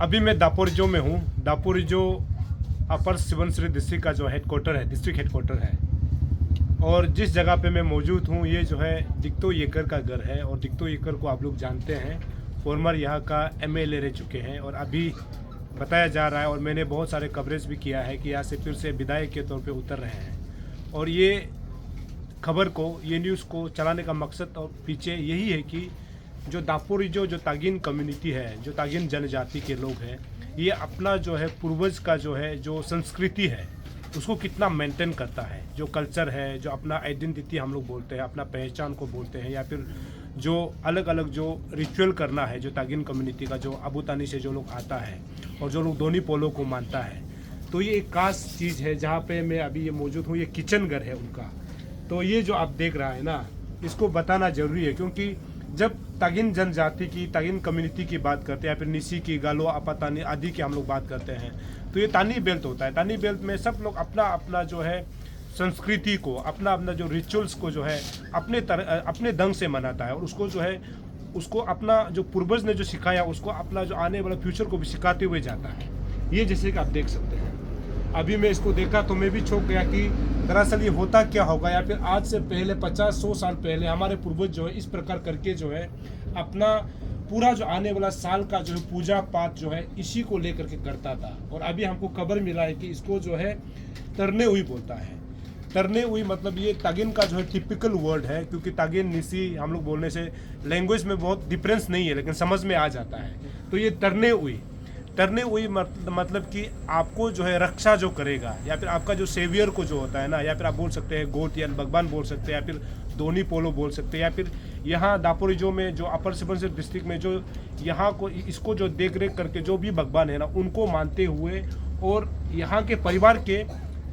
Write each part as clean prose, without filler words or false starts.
अभी मैं दापोरिजो में हूँ। दापोरिजो अपर सुबनसिरी डिस्ट्रिक्ट का जो हेडक्वार्टर है, डिस्ट्रिक्ट हेडक्वार्टर है। और जिस जगह पे मैं मौजूद हूँ ये जो है दिक्तो येकर का घर है। और दिक्तो येकर को आप लोग जानते हैं, फॉर्मर यहाँ का एमएलए रह चुके हैं। और अभी बताया जा रहा है और मैंने बहुत सारे कवरेज भी किया है कि यहाँ से फिर से विधायक के तौर पे उतर रहे हैं। और ये खबर को, ये न्यूज़ को चलाने का मकसद और पीछे यही है कि जो दापोरिजो जो तागिन कम्युनिटी है, जो तागिन जनजाति के लोग हैं, ये अपना जो है पूर्वज का जो है जो संस्कृति है उसको कितना मेंटेन करता है। जो कल्चर है, जो अपना आइडेंटिटी हम लोग बोलते हैं, अपना पहचान को बोलते हैं, या फिर जो अलग अलग जो रिचुअल करना है जो तागिन कम्युनिटी का, जो अबूतानी से जो लोग आता है और जो लोग दोनी पोलो को मानता है। तो ये एक खास चीज़ है जहाँ पे मैं अभी ये मौजूद हूँ। ये किचन घर है उनका। तो ये जो आप देख रहा है ना, इसको बताना ज़रूरी है क्योंकि जब तागिन जनजाति की, तागिन कम्युनिटी की बात करते हैं या फिर निसी की, गालो, अपातानी आदि की हम लोग बात करते हैं तो ये तानी बेल्ट होता है। तानी बेल्ट में सब लोग अपना अपना जो है संस्कृति को, अपना अपना जो रिचुअल्स को जो है अपने ढंग से मनाता है। और उसको जो है उसको अपना जो पूर्वज ने जो सिखाया उसको अपना जो आने वाला फ्यूचर को भी सिखाते हुए जाता है। ये जैसे कि आप देख सकते हैं, अभी मैं इसको देखा तो मैं भी चौंक गया कि दरअसल ये होता क्या होगा। या फिर आज से पहले 50-100 साल पहले हमारे पूर्वज जो है इस प्रकार करके जो है अपना पूरा जो आने वाला साल का जो है पूजा पाठ जो है इसी को लेकर के करता था। और अभी हमको खबर मिला है कि इसको जो है तरने हुई बोलता है। तरने हुई मतलब ये तागिन का जो है टिपिकल वर्ड है, क्योंकि तागिन निसी हम लोग बोलने से लैंग्वेज में बहुत डिफरेंस नहीं है लेकिन समझ में आ जाता है। तो ये तरने हुई मतलब कि आपको जो है रक्षा जो करेगा, या फिर आपका जो सेवियर को जो होता है ना, या फिर आप बोल सकते हैं गोट या भगवान बोल सकते हैं, या फिर दोनी पोलो बोल सकते हैं, या फिर यहाँ दापोरिजो में जो अपर सुबनसिरी डिस्ट्रिक्ट में जो यहाँ को इसको जो देख रेख करके जो भी भगवान है ना उनको मानते हुए और यहाँ के परिवार के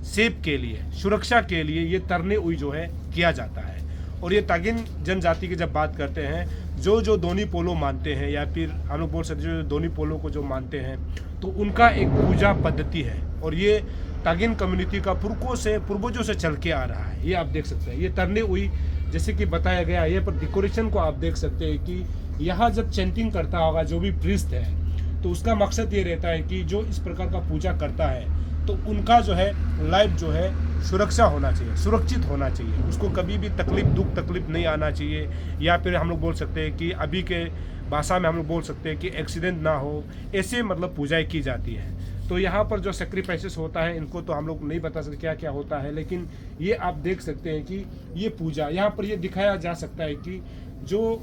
सेफ के लिए, सुरक्षा के लिए ये तरने हुई जो है किया जाता है। और ये तागिन जनजाति की जब बात करते हैं, जो दोनी पोलो मानते हैं या फिर हम लोग बोल सकते हैं जो दोनी पोलो को जो मानते हैं, तो उनका एक पूजा पद्धति है। और ये तागिन कम्युनिटी का पूर्वजों से चल के आ रहा है। ये आप देख सकते हैं, ये तरने हुई जैसे कि बताया गया है। ये पर डेकोरेशन को आप देख सकते हैं कि यहाँ जब चैंटिंग करता होगा जो भी प्रीस्ट है, तो उसका मकसद ये रहता है कि जो इस प्रकार का पूजा करता है तो उनका जो है लाइफ जो है सुरक्षा होना चाहिए, सुरक्षित होना चाहिए। उसको कभी भी दुख तकलीफ नहीं आना चाहिए। या फिर हम लोग बोल सकते हैं कि अभी के भाषा में हम लोग बोल सकते हैं कि एक्सीडेंट ना हो, ऐसे मतलब पूजाएं की जाती है। तो यहाँ पर जो सेक्रीफाइसेस होता है इनको तो हम लोग नहीं बता सकते क्या क्या होता है, लेकिन ये आप देख सकते हैं कि ये पूजा यहाँ पर ये दिखाया जा सकता है कि जो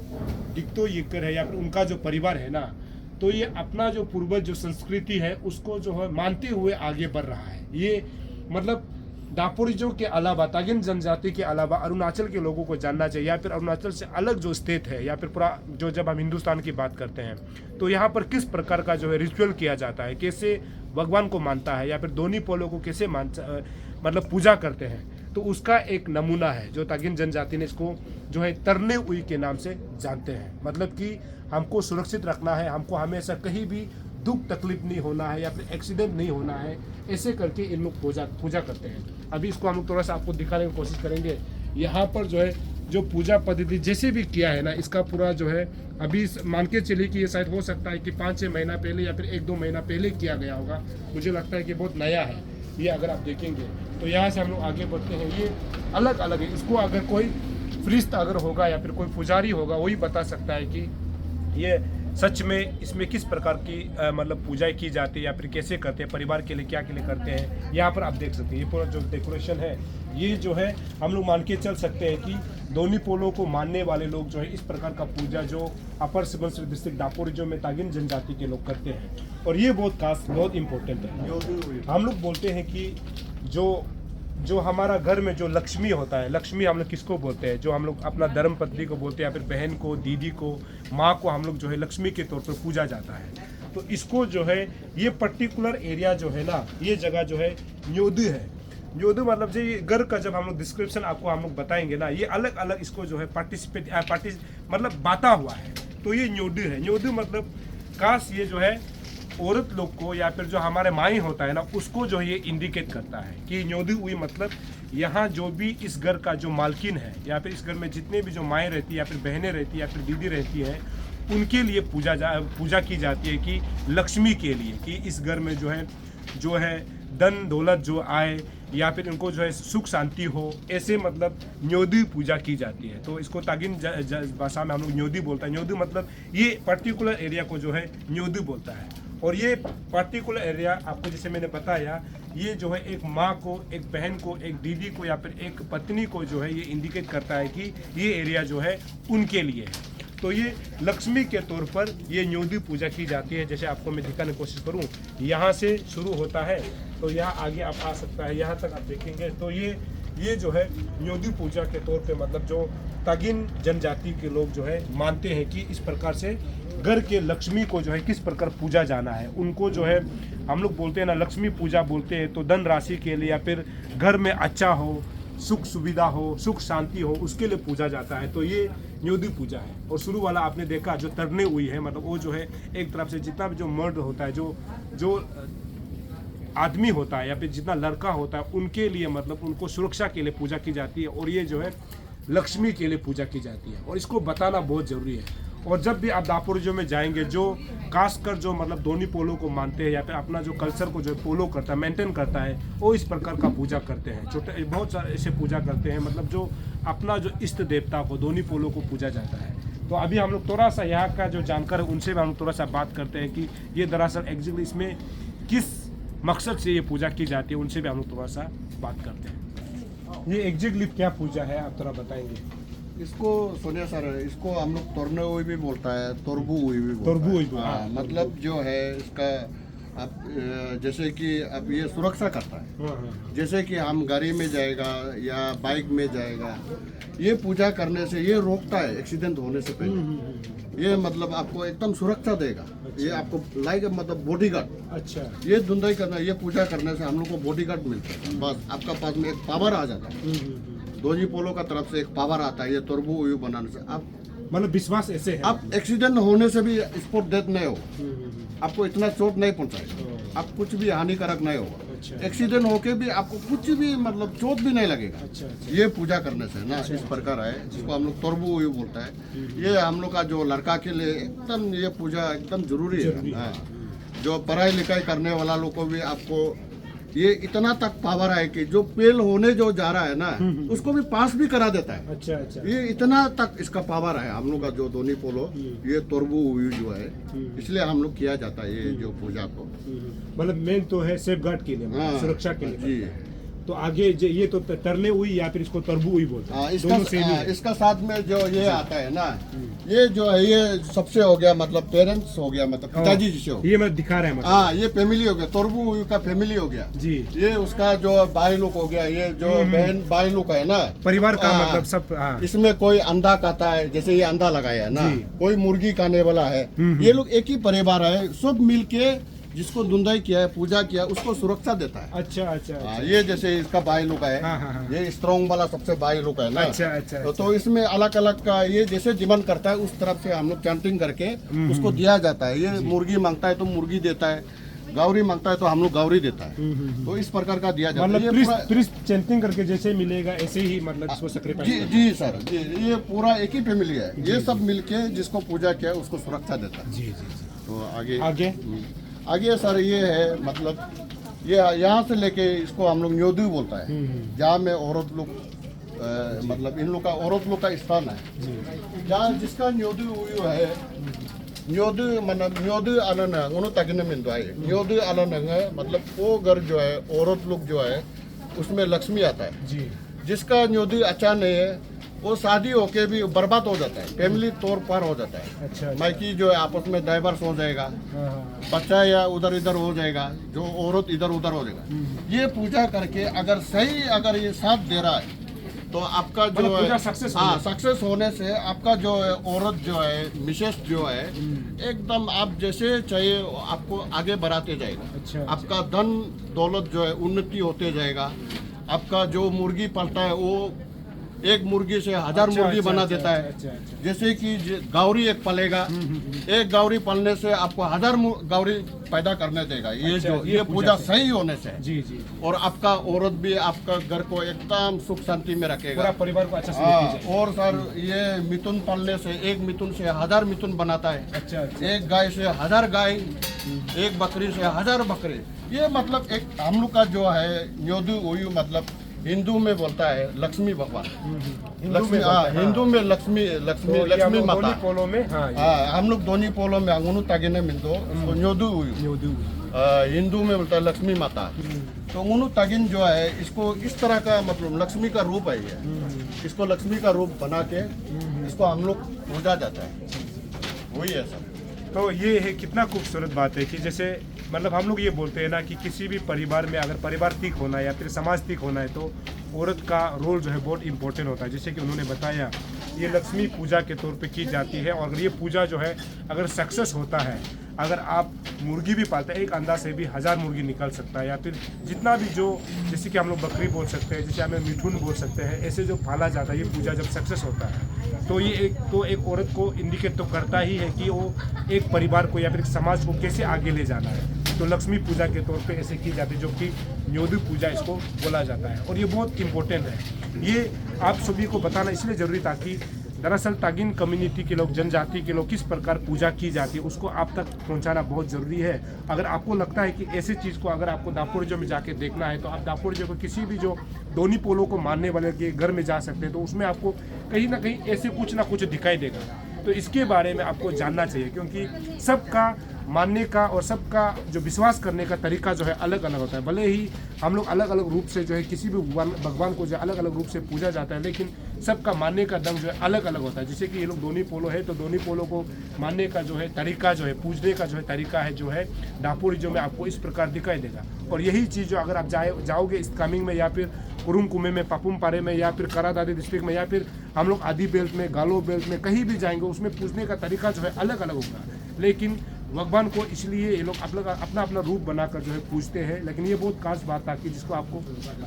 दिक्तो येकर है या फिर उनका जो परिवार है ना, तो ये अपना जो पूर्वज जो संस्कृति है उसको जो है मानते हुए आगे बढ़ रहा है। ये मतलब दापोरिजो के अलावा, तागिन जनजाति के अलावा अरुणाचल के लोगों को जानना चाहिए, या फिर अरुणाचल से अलग जो स्टेट है या फिर पूरा जो, जब हम हिंदुस्तान की बात करते हैं तो यहाँ पर किस प्रकार का जो है रिचुअल किया जाता है, कैसे भगवान को मानता है, या फिर दोनी पोलो को कैसे मतलब पूजा करते हैं, तो उसका एक नमूना है जो तागिन जनजाति ने इसको जो है तरने हुई के नाम से जानते हैं। मतलब कि हमको सुरक्षित रखना है, हमको हमेशा कहीं भी दुख तकलीफ नहीं होना है या फिर एक्सीडेंट नहीं होना है, ऐसे करके इन लोग पूजा करते हैं। अभी इसको हम लोग थोड़ा सा आपको दिखाने की कोशिश करेंगे। यहाँ पर जो है जो पूजा पद्धति जैसे भी किया है ना, इसका पूरा जो है अभी मान के चलिए कि ये शायद हो सकता है कि 5-6 महीना पहले या फिर 1-2 महीना पहले किया गया होगा। मुझे लगता है कि बहुत नया है ये। अगर आप देखेंगे तो यहाँ से हम लोग आगे बढ़ते हैं। ये अलग अलग है। इसको अगर कोई प्रीस्ट अगर होगा या फिर कोई पुजारी होगा वही बता सकता है कि ये सच में इसमें किस प्रकार की मतलब पूजाएं की जाती है या फिर कैसे करते हैं, परिवार के लिए क्या के लिए करते हैं। यहाँ पर आप देख सकते हैं ये पूरा जो डेकोरेशन है, ये जो है हम लोग मान के चल सकते हैं कि दोनी पोलो को मानने वाले लोग जो है इस प्रकार का पूजा जो अपर सुबनसिरी डिस्ट्रिक्ट दापोरिजो में तागिन जनजाति के लोग करते हैं। और ये बहुत खास, बहुत इंपॉर्टेंट है। हम लोग बोलते हैं कि जो हमारा घर में जो लक्ष्मी होता है, लक्ष्मी हम लोग किसको बोलते हैं, जो हम लोग अपना धर्म पत्नी को बोलते हैं या फिर बहन को, दीदी को, माँ को हम लोग जो है लक्ष्मी के तौर पर पूजा जाता है। तो इसको जो है ये पर्टिकुलर एरिया जो है ना, ये जगह जो है न्योदू है। न्योदू मतलब जो ये घर का जब हम लोग डिस्क्रिप्शन आपको हम लोग बताएंगे ना, ये अलग अलग इसको जो है मतलब बांटा हुआ है। तो ये न्योदू है। न्योदू मतलब काश ये जो है औरत लोग को या फिर जो हमारे माई होता है ना, उसको जो ये इंडिकेट करता है कि न्योदू हुई मतलब यहाँ जो भी इस घर का जो मालकिन है या फिर इस घर में जितने भी जो माएँ रहती है या फिर बहनें रहती है या फिर दीदी रहती हैं, उनके लिए पूजा की जाती है कि लक्ष्मी के लिए, कि इस घर में जो है धन दौलत जो आए या फिर इनको जो है सुख शांति हो, ऐसे मतलब न्योदी पूजा की जाती है। तो इसको तागिन भाषा में हम लोग न्योदी बोलता है। न्योदी मतलब ये पर्टिकुलर एरिया को जो है न्योदी बोलता है। और ये पर्टिकुलर एरिया आपको जैसे मैंने बताया, ये जो है एक माँ को, एक बहन को, एक दीदी को या फिर एक पत्नी को जो है ये इंडिकेट करता है कि ये एरिया जो है उनके लिए है। तो ये लक्ष्मी के तौर पर ये न्योदी पूजा की जाती है। जैसे आपको मैं दिखाने की कोशिश करूं, यहाँ से शुरू होता है तो यहाँ आगे आप आ सकता है, यहाँ तक आप देखेंगे तो ये जो है न्योदी पूजा के तौर पे मतलब जो तागिन जनजाति के लोग जो है मानते हैं कि इस प्रकार से घर के लक्ष्मी को जो है किस प्रकार पूजा जाना है। उनको जो है हम लोग बोलते हैं ना, लक्ष्मी पूजा बोलते हैं, तो धन राशि के लिए या फिर घर में अच्छा हो, सुख सुविधा हो, सुख शांति हो, उसके लिए पूजा जाता है। तो ये न्योदी पूजा है। और शुरू वाला आपने देखा जो तरने हुई है, मतलब वो जो है एक तरफ से जितना भी जो मर्द होता है, जो आदमी होता है या फिर जितना लड़का होता है, उनके लिए मतलब उनको सुरक्षा के लिए पूजा की जाती है। और ये जो है लक्ष्मी के लिए पूजा की जाती है। और इसको बताना बहुत ज़रूरी है। और जब भी आप दापोरिजो में जाएंगे, जो खासकर जो मतलब दोनी पोलो को मानते हैं या फिर अपना जो कल्चर को जो फॉलो करता है, मेंटेन करता है, वो इस प्रकार का पूजा करते हैं। छोटे बहुत सारे ऐसे पूजा करते हैं, मतलब जो अपना जो इष्ट देवता को, दोनी पोलो को पूजा जाता है। तो अभी हम लोग थोड़ा सा यहाँ का जो जानकार है उनसे भी हम थोड़ा सा बात करते हैं कि ये दरअसल एग्जैक्टली इसमें किस मकसद से ये पूजा की जाती है, उनसे भी हम लोग थोड़ा सा बात करते हैं। ये एग्जैक्टली क्या पूजा है, आप थोड़ा बताएंगे? इसको सुनिए सर, इसको हम लोग तोरने हुई भी बोलता है, तोरबू हुई भी बोलता है। हाँ, मतलब जो है इसका अब जैसे कि अब ये सुरक्षा करता है। जैसे कि हम गाड़ी में जाएगा या बाइक में जाएगा, ये पूजा करने से ये रोकता है एक्सीडेंट होने से पहले। ये मतलब आपको एकदम सुरक्षा देगा। ये आपको लाइक मतलब बॉडीगार्ड। अच्छा, ये धुंधाई करना, ये पूजा करने से हम लोग को बॉडीगार्ड मिलता है। बस आपका पास में एक पावर आ जाता है। दोनी पोलो का तरफ से एक पावर आता है ये तोरबू उयू बनाने से। आप मतलब विश्वास ऐसे है, आप एक्सीडेंट होने से भी स्पॉट डेथ नहीं हो, आपको इतना चोट नहीं पहुंचाएगा, आप कुछ भी हानिकारक नहीं होगा। अच्छा। एक्सीडेंट होके भी आपको कुछ भी मतलब चोट भी नहीं लगेगा। अच्छा। ये पूजा करने से ना इस प्रकार है, जिसको हम लोग तोरबू उयू बोलता है। ये हम लोग का जो लड़का के लिए एकदम ये पूजा एकदम जरूरी है। हाँ, जो पढ़ाई लिखाई करने वाला लोग को भी आपको ये इतना तक पावर है कि जो फेल होने जो जा रहा है ना, उसको भी पास भी करा देता है। अच्छा अच्छा, ये इतना तक इसका पावर है हम लोग का जो दोनी पोलो, ये तोरबू जो है, इसलिए हम लोग किया जाता है ये जो पूजा को। मतलब मेन तो है सेफ गार्ड के लिए, मतलब सुरक्षा के लिए जी। तो आगे ये तो तरने हुई या फिर इसको तरबू हुई बोलते हैं, दोनों सेम ही है। इसका साथ में जो ये आता है ना, ये जो है ये सबसे हो गया मतलब पेरेंट्स हो गया, मतलब पिताजी जिसे हो, ये मैं दिखा रहे हैं मतलब। हाँ, ये फैमिली हो गया, तोरबू का फैमिली हो गया जी। ये उसका जो भाई लोग हो गया, ये जो बहन भाई लोग है ना, परिवार का मतलब सब। हाँ। इसमें कोई अंडा खाता है, जैसे ये अंडा लगाया है ना, कोई मुर्गी खाने वाला है, ये लोग एक ही परिवार है, सब मिलके जिसको धुंधाई किया है, पूजा किया, उसको सुरक्षा देता है। अच्छा अच्छा, ये जैसे इसका भाई लोग है। हाँ। ये स्ट्रॉन्ग वाला सबसे भाई लोग है ना। अच्छा। तो इसमें अलग अलग का ये जैसे डिमांड करता है, उस तरफ से हम लोग चैंटिंग करके उसको दिया जाता है। ये मुर्गी मांगता है तो मुर्गी देता है, गौरी मांगता है तो हम लोग गौरी देता है। तो इस प्रकार का दिया जाता है। मतलब चैंटिंग करके जैसे मिलेगा ऐसे ही मतलब इसको सैक्रिफाइस। जी सर, ये पूरा एक ही फैमिली है। ये सब मिलके जिसको पूजा किया उसको सुरक्षा देता है। जी। तो आगे सर ये है मतलब ये यहाँ से लेके इसको हम लोग न्योदी बोलता है, जहाँ में औरत लोग मतलब इन लोग का औरत लोग का स्थान है, जहाँ जिसका न्योदी हुई है। न्योदी मतलब न्योदी आनंद है उन्होंने तकने में है। न्योदी आनंद है मतलब वो घर जो है औरत लोग जो है उसमें लक्ष्मी आता है जी। जिसका न्योदी अच्छा नहीं है वो शादी होके भी बर्बाद हो जाता है, फैमिली तौर पर हो जाता है। अच्छा। माइकी जो है आपस में डाइवर्स हो जाएगा, बच्चा या उधर इधर हो जाएगा, जो औरत इधर उधर हो जाएगा। ये पूजा करके अगर सही अगर ये साथ दे रहा है तो आपका जो है सक्सेस होने से आपका जो है औरत जो है मिसेस जो है एकदम आप जैसे चाहिए आपको आगे बढ़ाते जाएगा। अच्छा। आपका धन दौलत जो है उन्नति होते जाएगा। आपका जो मुर्गी पलता है वो एक मुर्गी से 1000 मुर्गी बना देता है। जैसे कि गावरी एक पलेगा, एक गावरी पलने से आपको 1000 गावरी पैदा करने देगा। ये पूजा सही होने से जी जी, और आपका औरत भी आपका घर को एकदम सुख शांति में रखेगा, पूरा परिवार को अच्छा से। और सर ये मिथुन पालने से एक मिथुन से 1000 मिथुन बनाता है। अच्छा, एक गाय से 1000 गाय, एक बकरी से 1000 बकरे। ये मतलब एक हम लोग का जो है न्योदु ओयू मतलब हिंदू में बोलता है लक्ष्मी भगवान, लक्ष्मी हिंदू में लक्ष्मी माता पोलो में। हम लोग दोनी पोलो में अंगुनु तागिने मिंदो न्योदु ओयू, हिंदू में बोलता है लक्ष्मी माता। तो अंगुनु तागिन जो है इसको इस तरह का मतलब लक्ष्मी का रूप है ये, इसको लक्ष्मी का रूप बना के इसको हम लोग पूजा जाता है, वही है सर। तो ये है कितना खूबसूरत बात है कि जैसे मतलब हम लोग ये बोलते हैं ना कि किसी भी परिवार में अगर परिवार ठीक होना है या फिर समाज ठीक होना है तो औरत का रोल जो है बहुत इंपॉर्टेंट होता है। जैसे कि उन्होंने बताया ये लक्ष्मी पूजा के तौर पे की जाती है, और ये पूजा जो है अगर सक्सेस होता है, अगर आप मुर्गी भी पालते हैं, एक अंडा से भी 1000 मुर्गी निकल सकता है, या फिर जितना भी जो जैसे कि हम लोग बकरी बोल सकते हैं, जैसे हमें मिठुन बोल सकते हैं, ऐसे जो पाला जाता है ये पूजा जब सक्सेस होता है तो ये एक औरत को इंडिकेट तो करता ही है कि वो एक परिवार को या फिर एक समाज को कैसे आगे ले जाना है। तो लक्ष्मी पूजा के तौर पे ऐसे की जाती है, जो कि न्योदु पूजा इसको बोला जाता है, और ये बहुत इम्पोर्टेंट है। ये आप सभी को बताना इसलिए ज़रूरी था कि दरअसल तागिन कम्युनिटी के लोग, जनजाति के लोग किस प्रकार पूजा की जाती है उसको आप तक पहुंचाना बहुत ज़रूरी है। अगर आपको लगता है कि ऐसी चीज़ को अगर आपको दापोरिजो में जाके देखना है तो आप दापोरिजो को किसी भी जो दोनी पोलो को मानने वाले के घर में जा सकते हैं, तो उसमें आपको कहीं ना कहीं ऐसे कुछ ना कुछ दिखाई देगा। तो इसके बारे में आपको जानना चाहिए, क्योंकि सबका मानने का और सबका जो विश्वास करने का तरीका जो है अलग अलग होता है। भले ही हम लोग अलग अलग रूप से जो है किसी भी भगवान को जो अलग अलग रूप से पूजा जाता है, लेकिन सबका मानने का दम जो है अलग अलग होता है। जैसे कि ये लोग दोनी पोलो है तो दोनी पोलो को मानने का जो है तरीका जो है, पूजने का जो है तरीका है जो है दापोरिजो में आपको इस प्रकार दिखाई देगा। और यही चीज़ जो अगर आप जाओगे इस कामिंग में या फिर कुरुंकुमे में, पापुम पारे में, या फिर करादादी डिस्ट्रिक्ट में, या फिर हम लोग आदि बेल्ट में, गालो बेल्ट में कहीं भी जाएंगे, उसमें पूजने का तरीका जो है अलग अलग होगा। लेकिन भगवान को इसलिए ये लोग अपना अपना रूप बनाकर जो है पूजते हैं। लेकिन ये बहुत खास बात था कि जिसको आपको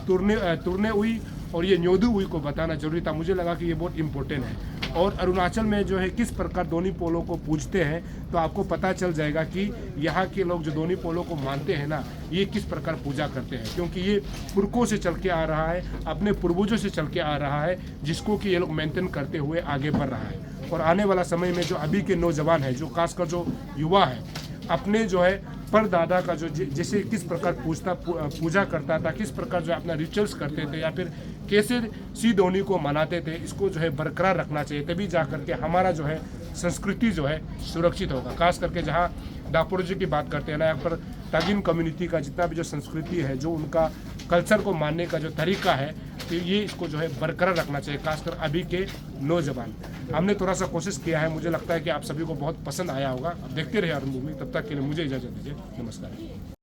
तुरने हुई और ये न्योदु हुई को बताना जरूरी था। मुझे लगा कि ये बहुत इंपॉर्टेंट है। और अरुणाचल में जो है किस प्रकार दोनी पोलो को पूजते हैं तो आपको पता चल जाएगा कि यहाँ के लोग जो दोनी पोलो को मानते हैं ना, ये किस प्रकार पूजा करते हैं, क्योंकि ये पुरखों से चल के आ रहा है, अपने पूर्वजों से चल के आ रहा है, जिसको कि ये लोग मेंटेन करते हुए आगे बढ़ रहा है। और आने वाला समय में जो अभी के नौजवान है, जो खासकर जो युवा है, अपने जो है परदादा का जो जैसे किस प्रकार पूजा करता था, किस प्रकार जो अपना रिचुअल्स करते थे, या फिर कैसे सी दोनी को मनाते थे, इसको जो है बरकरार रखना चाहिए। तभी जा करके हमारा जो है संस्कृति जो है सुरक्षित होगा। खास करके जहाँ दापोरिजो की बात करते हैं ना, यहाँ पर तागिन कम्युनिटी का जितना भी जो संस्कृति है, जो उनका कल्चर को मानने का जो तरीका है, तो ये इसको जो है बरकरार रखना चाहिए, खासकर अभी के नौजवान। हमने थोड़ा सा कोशिश किया है, मुझे लगता है कि आप सभी को बहुत पसंद आया होगा। अब देखते रहे और मूवी, तब तक के लिए मुझे इजाज़त दीजिए। नमस्कार।